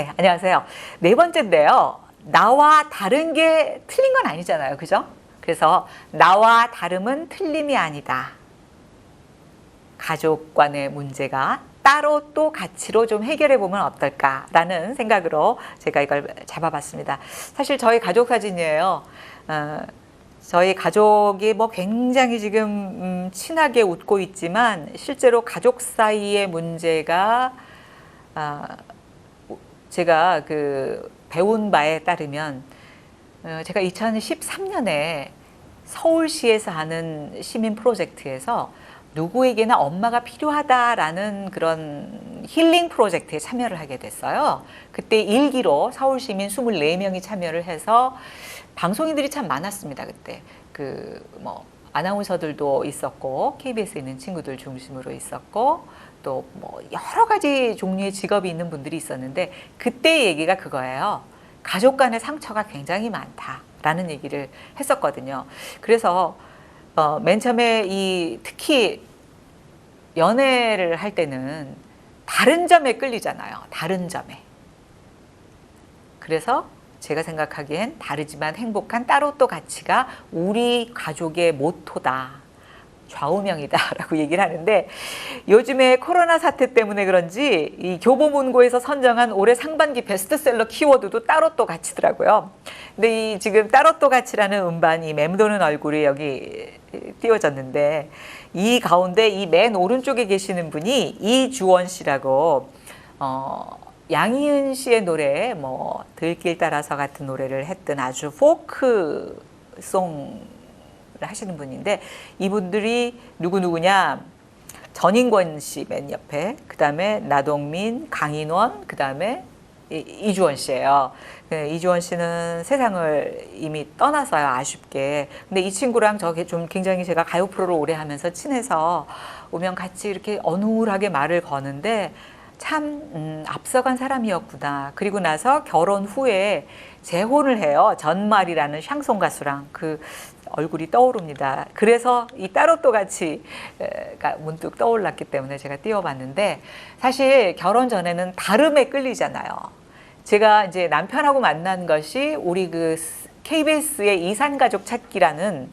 네, 안녕하세요. 네 번째인데요. 나와 다른 게 틀린 건 아니잖아요. 그죠? 그래서 나와 다름은 틀림이 아니다. 가족 간의 문제가 따로 또 가치로 좀 해결해 보면 어떨까라는 생각으로 제가 이걸 잡아봤습니다. 사실 저희 가족 사진이에요. 저희 가족이 뭐 굉장히 지금 친하게 웃고 있지만 실제로 가족 사이의 문제가 제가 그 배운 바에 따르면 제가 2013년에 서울시에서 하는 시민 프로젝트에서 누구에게나 엄마가 필요하다라는 그런 힐링 프로젝트에 참여를 하게 됐어요. 그때 일기로 서울시민 24명이 참여를 해서 방송인들이 참 많았습니다. 그때 뭐 아나운서들도 있었고 KBS에 있는 친구들 중심으로 있었고 또 뭐 여러 가지 종류의 직업이 있는 분들이 있었는데 그때 얘기가 그거예요. 가족 간의 상처가 굉장히 많다라는 얘기를 했었거든요. 그래서 맨 처음에 특히 연애를 할 때는 다른 점에 끌리잖아요. 다른 점에. 그래서 제가 생각하기엔 다르지만 행복한 따로 또 가치가 우리 가족의 모토다. 좌우명이다 라고 얘기를 하는데 요즘에 코로나 사태 때문에 그런지 이 교보문고에서 선정한 올해 상반기 베스트셀러 키워드도 따로 또 가치더라고요. 근데 지금 따로 또 가치라는 음반이 맴도는 얼굴이 여기 띄워졌는데 이 가운데 이 맨 오른쪽에 계시는 분이 이주원 씨라고 양희은 씨의 노래 뭐 들길 따라서 같은 노래를 했던 아주 포크송 하시는 분인데 이분들이 누구냐 전인권 씨 맨 옆에 그 다음에 나동민, 강인원 그 다음에 이주원 씨예요. 이주원 씨는 세상을 이미 떠나서요. 아쉽게. 근데 이 친구랑 좀 굉장히 제가 가요 프로를 오래 하면서 친해서 오면 같이 이렇게 어눌하게 말을 거는데 참 앞서간 사람이었구나. 그리고 나서 결혼 후에 재혼을 해요. 전말이라는 샹송 가수랑 얼굴이 떠오릅니다. 그래서 이 따로 또 가치가 문득 떠올랐기 때문에 제가 띄워봤는데 사실 결혼 전에는 다름에 끌리잖아요. 제가 이제 남편하고 만난 것이 우리 KBS의 이산가족 찾기라는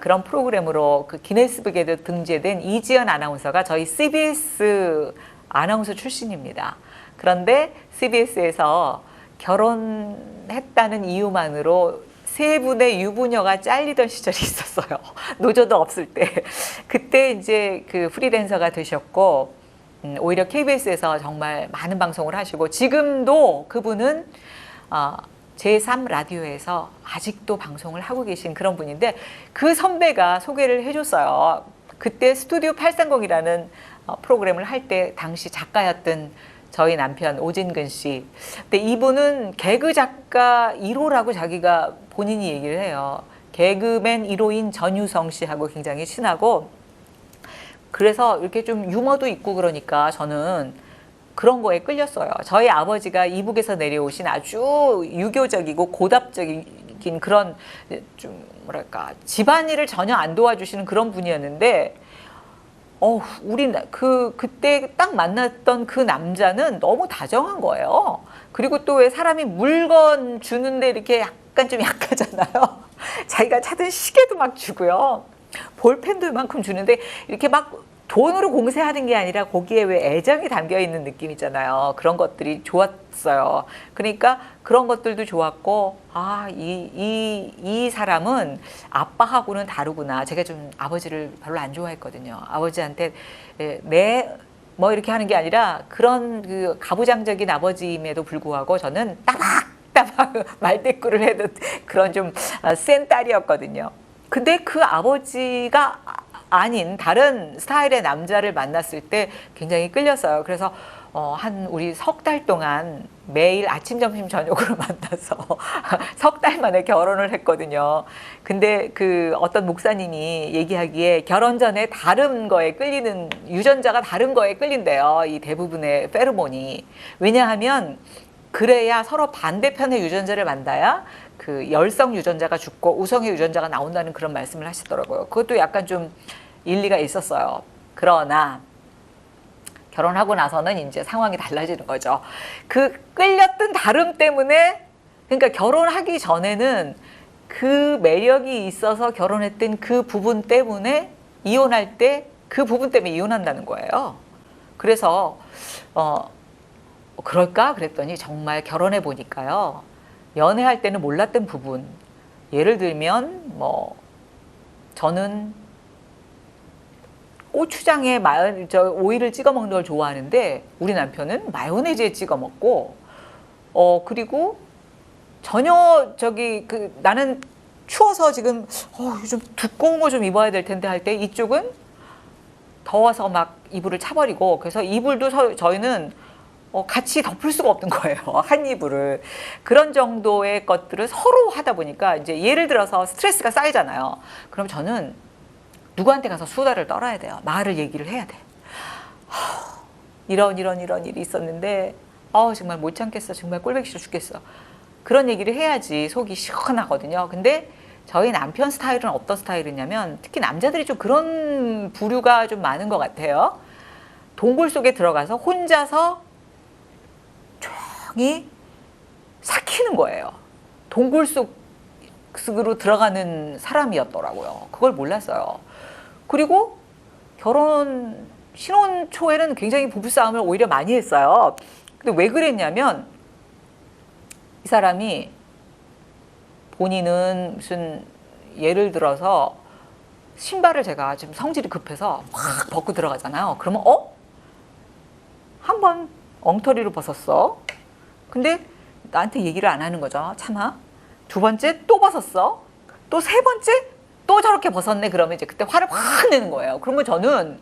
그런 프로그램으로 기네스북에도 등재된 이지연 아나운서가 저희 CBS 아나운서 출신입니다. 그런데 CBS에서 결혼했다는 이유만으로 3분의 유부녀가 잘리던 시절이 있었어요. 노조도 없을 때. 그때 이제 프리랜서가 되셨고, 오히려 KBS에서 정말 많은 방송을 하시고, 지금도 그분은 제3 라디오에서 아직도 방송을 하고 계신 그런 분인데, 그 선배가 소개를 해줬어요. 그때 스튜디오 830이라는 프로그램을 할 때 당시 작가였던 저희 남편 오진근 씨. 근데 이분은 개그 작가 1호라고 자기가 본인이 얘기를 해요. 개그맨 1호인 전유성 씨하고 굉장히 친하고 그래서 이렇게 좀 유머도 있고 그러니까 저는 그런 거에 끌렸어요. 저희 아버지가 이북에서 내려오신 아주 유교적이고 고답적인 그런 좀 뭐랄까 집안일을 전혀 안 도와주시는 그런 분이었는데 우리 그때 딱 만났던 그 남자는 너무 다정한 거예요. 그리고 또 왜 사람이 물건 주는데 이렇게 약간 좀 약하잖아요. 자기가 찾은 시계도 막 주고요. 볼펜도 이만큼 주는데 이렇게 막 돈으로 공세하는 게 아니라 거기에 왜 애정이 담겨 있는 느낌 있잖아요. 그런 것들이 좋았어요. 그러니까 그런 것들도 좋았고, 이 사람은 아빠하고는 다르구나. 제가 좀 아버지를 별로 안 좋아했거든요. 아버지한테 뭐 이렇게 하는 게 아니라 그런 가부장적인 아버지임에도 불구하고 저는 따박따박 말대꾸를 해도 그런 좀 센 딸이었거든요. 근데 그 아버지가 아닌 다른 스타일의 남자를 만났을 때 굉장히 끌렸어요. 그래서 우리 석 달 동안 매일 아침, 점심, 저녁으로 만나서 석 달 만에 결혼을 했거든요. 근데 어떤 목사님이 얘기하기에 결혼 전에 다른 거에 끌리는, 유전자가 다른 거에 끌린대요. 이 대부분의 페로몬이. 왜냐하면 그래야 서로 반대편의 유전자를 만나야 열성 유전자가 죽고 우성의 유전자가 나온다는 그런 말씀을 하시더라고요. 그것도 약간 좀 일리가 있었어요. 그러나 결혼하고 나서는 이제 상황이 달라지는 거죠. 그 끌렸던 다름 때문에, 그러니까 결혼하기 전에는 그 매력이 있어서 결혼했던 그 부분 때문에 이혼할 때 그 부분 때문에 이혼한다는 거예요. 그래서 그럴까 그랬더니 정말 결혼해 보니까요. 연애할 때는 몰랐던 부분, 예를 들면 뭐 저는 고추장에 오이를 찍어 먹는 걸 좋아하는데 우리 남편은 마요네즈에 찍어 먹고, 그리고 전혀 나는 추워서 지금 요즘 두꺼운 거 좀 입어야 될 텐데 할 때 이쪽은 더워서 막 이불을 차버리고, 그래서 이불도 저희는 같이 덮을 수가 없는 거예요. 한 이불을. 그런 정도의 것들을 서로 하다 보니까 이제 예를 들어서 스트레스가 쌓이잖아요. 그럼 저는 누구한테 가서 수다를 떨어야 돼요. 말을 얘기를 해야 돼. 이런 일이 있었는데 정말 못 참겠어. 정말 꼴보기 싫어 죽겠어. 그런 얘기를 해야지 속이 시원하거든요. 근데 저희 남편 스타일은 어떤 스타일이냐면, 특히 남자들이 좀 그런 부류가 좀 많은 것 같아요. 동굴 속에 들어가서 혼자서 조용히 삭히는 거예요. 동굴 속으로 들어가는 사람이었더라고요. 그걸 몰랐어요. 그리고 신혼 초에는 굉장히 부부싸움을 오히려 많이 했어요. 근데 왜 그랬냐면, 이 사람이 본인은 무슨, 예를 들어서 신발을 제가 지금 성질이 급해서 확 벗고 들어가잖아요. 그러면 한 번 엉터리로 벗었어. 근데 나한테 얘기를 안 하는 거죠. 참아. 두 번째 또 벗었어. 또 세 번째 또 저렇게 벗었네. 그러면 이제 그때 화를 확 내는 거예요. 그러면 저는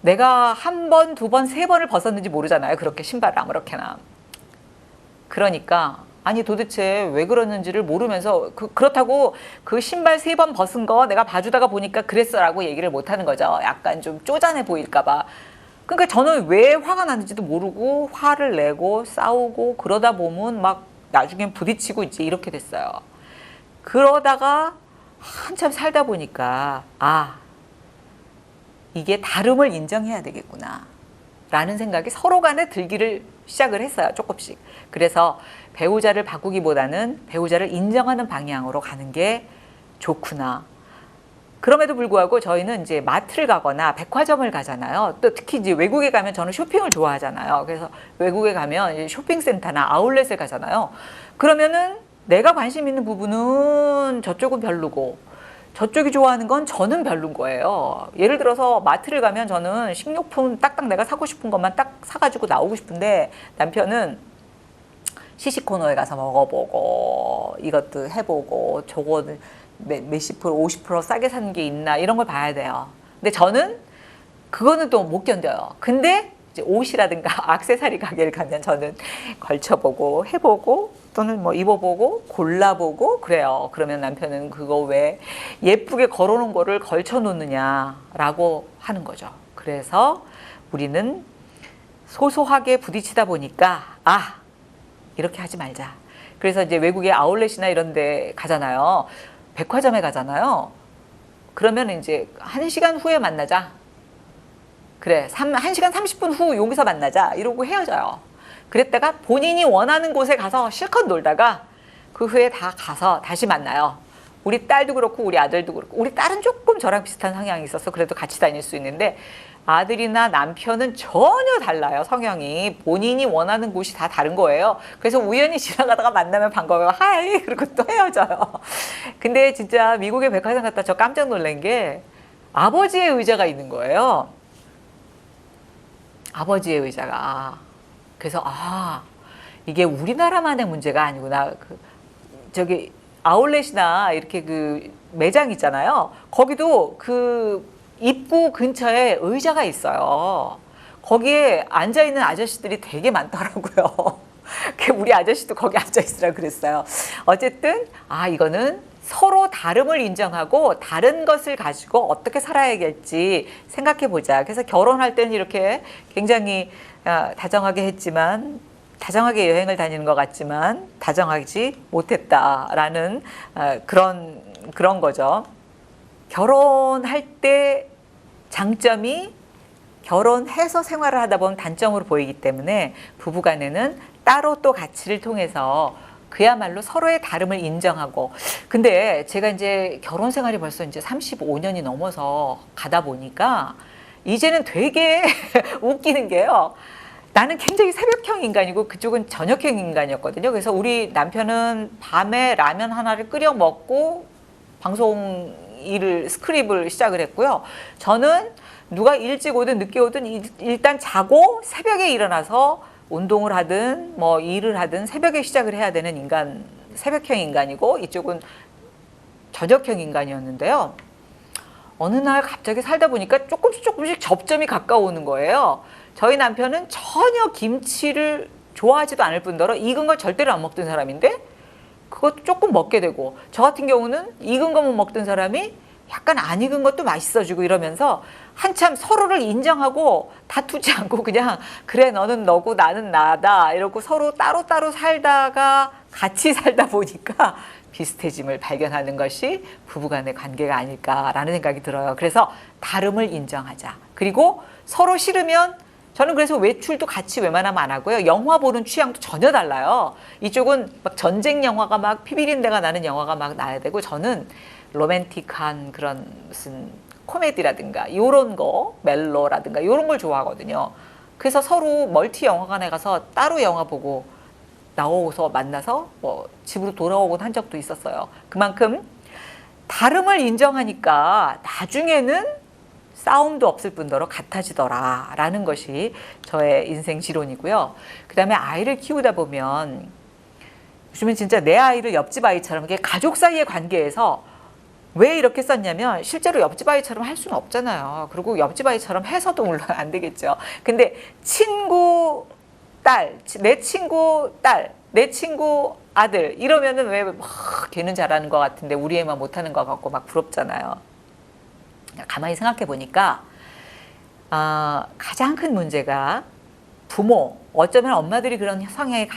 내가 한 번, 두 번, 세 번을 벗었는지 모르잖아요. 그렇게 신발을 아무렇게나. 그러니까 아니 도대체 왜 그러는지를 모르면서 그렇다고 그 신발 3번 벗은 거 내가 봐주다가 보니까 그랬어라고 얘기를 못 하는 거죠. 약간 좀 쪼잔해 보일까 봐. 그러니까 저는 왜 화가 나는지도 모르고 화를 내고 싸우고 그러다 보면 막 나중엔 부딪히고 이제 이렇게 됐어요. 그러다가 한참 살다 보니까 이게 다름을 인정해야 되겠구나 라는 생각이 서로 간에 들기를 시작을 했어요. 조금씩. 그래서 배우자를 바꾸기보다는 배우자를 인정하는 방향으로 가는 게 좋구나. 그럼에도 불구하고 저희는 이제 마트를 가거나 백화점을 가잖아요. 또 특히 이제 외국에 가면 저는 쇼핑을 좋아하잖아요. 그래서 외국에 가면 쇼핑센터나 아울렛을 가잖아요. 그러면은 내가 관심 있는 부분은 저쪽은 별로고 저쪽이 좋아하는 건 저는 별로인 거예요. 예를 들어서 마트를 가면 저는 식료품 딱딱 내가 사고 싶은 것만 딱 사가지고 나오고 싶은데 남편은 시식 코너에 가서 먹어보고 이것도 해보고 저거는 몇십 프로 50% 싸게 산 게 있나 이런 걸 봐야 돼요. 근데 저는 그거는 또 못 견뎌요. 근데 이제 옷이라든가 액세서리 가게를 가면 저는 걸쳐보고 해보고 또는 뭐 입어보고 골라보고 그래요. 그러면 남편은 그거 왜 예쁘게 걸어놓은 거를 걸쳐 놓느냐라고 하는 거죠. 그래서 우리는 소소하게 부딪히다 보니까 이렇게 하지 말자. 그래서 이제 외국의 아울렛이나 이런 데 가잖아요. 백화점에 가잖아요. 그러면 이제 1시간 후에 만나자. 그래, 1시간 30분 후 여기서 만나자. 이러고 헤어져요. 그랬다가 본인이 원하는 곳에 가서 실컷 놀다가 그 후에 다 가서 다시 만나요. 우리 딸도 그렇고 우리 아들도 그렇고, 우리 딸은 조금 저랑 비슷한 성향이 있어서 그래도 같이 다닐 수 있는데 아들이나 남편은 전혀 달라요. 성향이. 본인이 원하는 곳이 다 다른 거예요. 그래서 우연히 지나가다가 만나면 반가워요. 하이! 그리고 또 헤어져요. 근데 진짜 미국의 백화점 갔다 저 깜짝 놀란 게 아버지의 의자가 있는 거예요. 아버지의 의자가. 그래서 이게 우리나라만의 문제가 아니구나. 저기 아울렛이나 이렇게 그 매장 있잖아요. 거기도 그 입구 근처에 의자가 있어요. 거기에 앉아있는 아저씨들이 되게 많더라고요. 우리 아저씨도 거기 앉아있으라 그랬어요. 어쨌든 이거는 서로 다름을 인정하고 다른 것을 가지고 어떻게 살아야겠지 생각해보자. 그래서 결혼할 때는 이렇게 굉장히 다정하게 했지만, 다정하게 여행을 다니는 것 같지만 다정하지 못했다라는 그런 거죠. 결혼할 때 장점이 결혼해서 생활을 하다 보면 단점으로 보이기 때문에 부부간에는 따로 또 가치를 통해서 그야말로 서로의 다름을 인정하고. 근데 제가 이제 결혼 생활이 벌써 이제 35년이 넘어서 가다 보니까 이제는 되게 웃기는 게요. 나는 굉장히 새벽형 인간이고 그쪽은 저녁형 인간이었거든요. 그래서 우리 남편은 밤에 라면 하나를 끓여 먹고 방송 일을 스크립을 시작을 했고요. 저는 누가 일찍 오든 늦게 오든 일단 자고 새벽에 일어나서 운동을 하든 뭐 일을 하든 새벽에 시작을 해야 되는 인간, 새벽형 인간이고 이쪽은 저녁형 인간이었는데요. 어느 날 갑자기 살다 보니까 조금씩 접점이 가까워오는 거예요. 저희 남편은 전혀 김치를 좋아하지도 않을 뿐더러 익은 걸 절대로 안 먹던 사람인데 그것도 조금 먹게 되고, 저 같은 경우는 익은 것만 먹던 사람이 약간 안 익은 것도 맛있어지고 이러면서 한참 서로를 인정하고 다투지 않고 그냥 그래 너는 너고 나는 나다 이러고 서로 따로따로 살다가 같이 살다 보니까 비슷해짐을 발견하는 것이 부부간의 관계가 아닐까라는 생각이 들어요. 그래서 다름을 인정하자. 그리고 서로 싫으면, 저는 그래서 외출도 같이 웬만하면 안 하고요. 영화 보는 취향도 전혀 달라요. 이쪽은 막 전쟁 영화가 막 피비린내가 나는 영화가 막 나야 되고, 저는 로맨틱한 그런 무슨 코미디라든가 이런 거, 멜로라든가 이런 걸 좋아하거든요. 그래서 서로 멀티 영화관에 가서 따로 영화 보고 나오고서 만나서 뭐 집으로 돌아오곤 한 적도 있었어요. 그만큼 다름을 인정하니까 나중에는 싸움도 없을 뿐더러 같아지더라 라는 것이 저의 인생 지론이고요. 그 다음에 아이를 키우다 보면 요즘엔 진짜 내 아이를 옆집 아이처럼, 이게 가족 사이의 관계에서 왜 이렇게 썼냐면 실제로 옆집 아이처럼 할 수는 없잖아요. 그리고 옆집 아이처럼 해서도 물론 안 되겠죠. 근데 친구 딸, 내 친구 딸, 내 친구 아들 이러면은 왜 막 걔는 잘하는 것 같은데 우리 애만 못하는 것 같고 막 부럽잖아요. 가만히 생각해 보니까 가장 큰 문제가 부모, 어쩌면 엄마들이 그런 성향이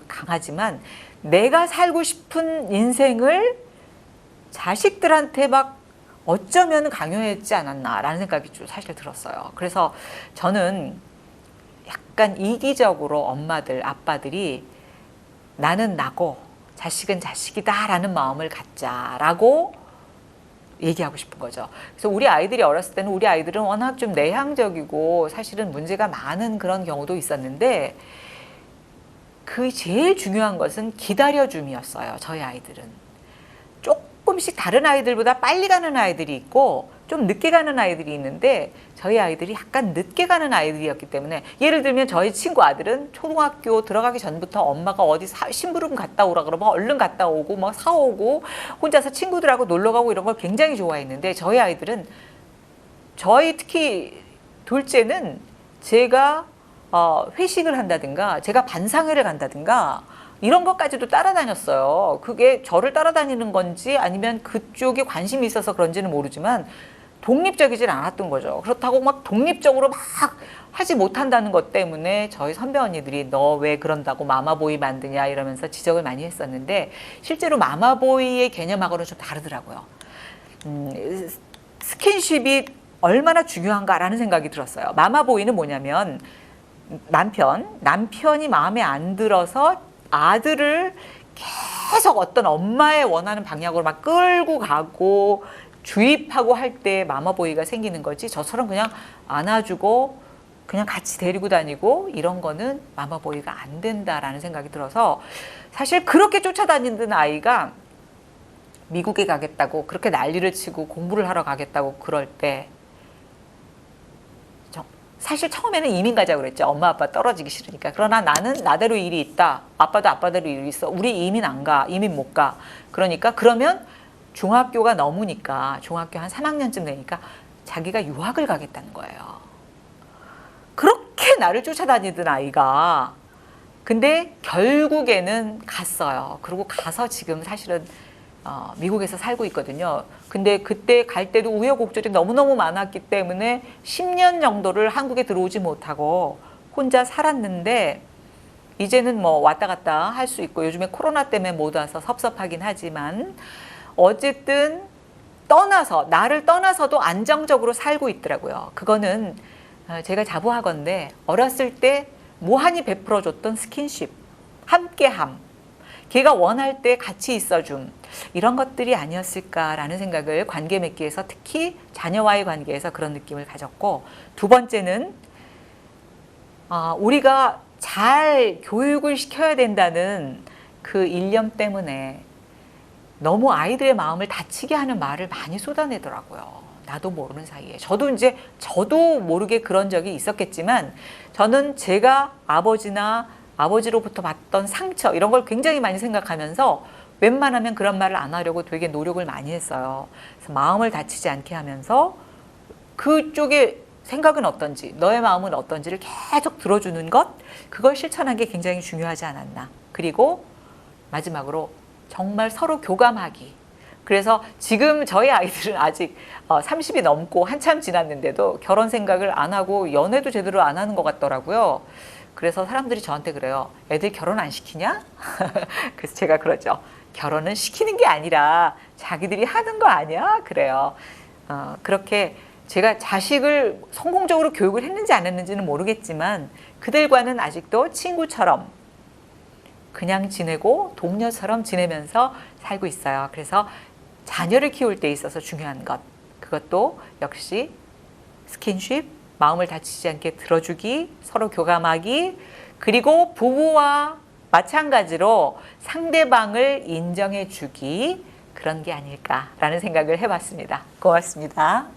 강하지만 내가 살고 싶은 인생을 자식들한테 막 어쩌면 강요했지 않았나라는 생각이 좀 사실 들었어요. 그래서 저는 약간 이기적으로 엄마들, 아빠들이 나는 나고 자식은 자식이다 라는 마음을 갖자라고 얘기하고 싶은 거죠. 그래서 우리 아이들이 어렸을 때는, 우리 아이들은 워낙 좀 내향적이고 사실은 문제가 많은 그런 경우도 있었는데 그 제일 중요한 것은 기다려줌이었어요. 저희 아이들은. 조금씩 다른 아이들보다 빨리 가는 아이들이 있고 좀 늦게 가는 아이들이 있는데 저희 아이들이 약간 늦게 가는 아이들이었기 때문에, 예를 들면 저희 친구 아들은 초등학교 들어가기 전부터 엄마가 어디 심부름 갔다 오라 그러면 얼른 갔다 오고 막 사오고 혼자서 친구들하고 놀러 가고 이런 걸 굉장히 좋아했는데, 저희 아이들은, 저희 특히 둘째는 제가 회식을 한다든가 제가 반상회를 간다든가 이런 것까지도 따라다녔어요. 그게 저를 따라다니는 건지 아니면 그쪽에 관심이 있어서 그런지는 모르지만 독립적이진 않았던 거죠. 그렇다고 막 독립적으로 막 하지 못한다는 것 때문에 저희 선배 언니들이 너 왜 그런다고 마마보이 만드냐 이러면서 지적을 많이 했었는데, 실제로 마마보이의 개념하고는 좀 다르더라고요. 스킨십이 얼마나 중요한가라는 생각이 들었어요. 마마보이는 뭐냐면 남편이 마음에 안 들어서 아들을 계속 어떤 엄마의 원하는 방향으로 막 끌고 가고 주입하고 할 때 마마보이가 생기는 거지, 저처럼 그냥 안아주고 그냥 같이 데리고 다니고 이런 거는 마마보이가 안 된다라는 생각이 들어서, 사실 그렇게 쫓아다니는 아이가 미국에 가겠다고 그렇게 난리를 치고 공부를 하러 가겠다고 그럴 때, 사실 처음에는 이민 가자고 그랬죠. 엄마 아빠 떨어지기 싫으니까. 그러나 나는 나대로 일이 있다. 아빠도 아빠대로 일이 있어. 우리 이민 안 가. 이민 못 가. 그러니까 그러면 중학교가 넘으니까, 중학교 한 3학년쯤 되니까 자기가 유학을 가겠다는 거예요. 그렇게 나를 쫓아다니던 아이가 근데 결국에는 갔어요. 그리고 가서 지금 사실은 미국에서 살고 있거든요. 근데 그때 갈 때도 우여곡절이 너무너무 많았기 때문에 10년 정도를 한국에 들어오지 못하고 혼자 살았는데, 이제는 뭐 왔다 갔다 할 수 있고, 요즘에 코로나 때문에 못 와서 섭섭하긴 하지만 어쨌든 나를 떠나서도 안정적으로 살고 있더라고요. 그거는 제가 자부하건대 어렸을 때 무한히 베풀어줬던 스킨십, 함께함, 걔가 원할 때 같이 있어줌, 이런 것들이 아니었을까라는 생각을 관계 맺기에서, 특히 자녀와의 관계에서 그런 느낌을 가졌고, 두 번째는 우리가 잘 교육을 시켜야 된다는 그 일념 때문에 너무 아이들의 마음을 다치게 하는 말을 많이 쏟아내더라고요. 나도 모르는 사이에. 저도 모르게 그런 적이 있었겠지만, 저는 제가 아버지로부터 받던 상처, 이런 걸 굉장히 많이 생각하면서 웬만하면 그런 말을 안 하려고 되게 노력을 많이 했어요. 그래서 마음을 다치지 않게 하면서 그쪽의 생각은 어떤지, 너의 마음은 어떤지를 계속 들어주는 것, 그걸 실천한 게 굉장히 중요하지 않았나. 그리고 마지막으로 정말 서로 교감하기. 그래서 지금 저희 아이들은 아직 30이 넘고 한참 지났는데도 결혼 생각을 안 하고 연애도 제대로 안 하는 것 같더라고요. 그래서 사람들이 저한테 그래요. 애들 결혼 안 시키냐? 그래서 제가 그러죠. 결혼은 시키는 게 아니라 자기들이 하는 거 아니야? 그래요. 그렇게 제가 자식을 성공적으로 교육을 했는지 안 했는지는 모르겠지만 그들과는 아직도 친구처럼 그냥 지내고 동료처럼 지내면서 살고 있어요. 그래서 자녀를 키울 때 있어서 중요한 것, 그것도 역시 스킨십, 마음을 다치지 않게 들어주기, 서로 교감하기, 그리고 부부와 마찬가지로 상대방을 인정해 주기, 그런 게 아닐까라는 생각을 해봤습니다. 고맙습니다.